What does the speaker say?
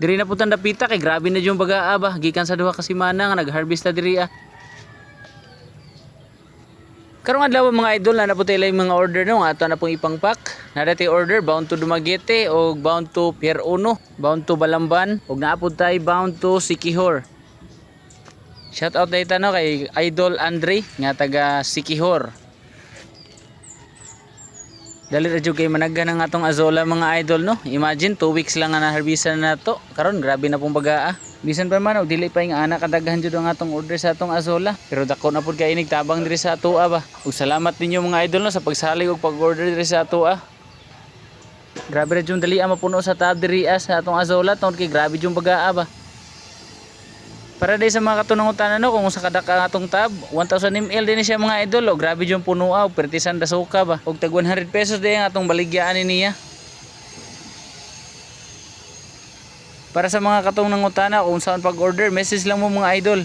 Diri na putang dapita kay grabe na yung bagaa ba. Gikan sa duha ka semana nga nag-harvest ta diri ah. Karong adlaw mga idol na naputi lang mga order no ato na pong ipang-pack. Nadati order bound to Dumaguete o bound to Pier 1, bound to Balamban ug naapod tay bound to Siquijor. Shout out dayta no kay Idol Andre nga taga Siquijor. Dali ra jud kay managgan ang atong azola mga idol no. Imagine 2 weeks lang nga na-harvestan na to. Karon grabe na pong bagaa. Bisan pa man og dili pa yung anak kadaghan jud ang atong order sa atong azola. Pero dako na pud kay inig tabang diri sa atoa ba. Ug salamat ninyo mga idol no sa pagsalig ug pag-order diri sa atoa. Grabe ra jud dali mapuno sa tab diri sa atong azola tungod kay grabe jud bagaa ba. Para day sa mga katunungutan no kung sa kada ka atong tab 1000 ml din siya mga idol o grabe yung puno aw pertisan da suka ba og tag 100 pesos din ang atong baligyaan niya. Para sa mga katunungutan kung saan pag-order message lang mo mga idol.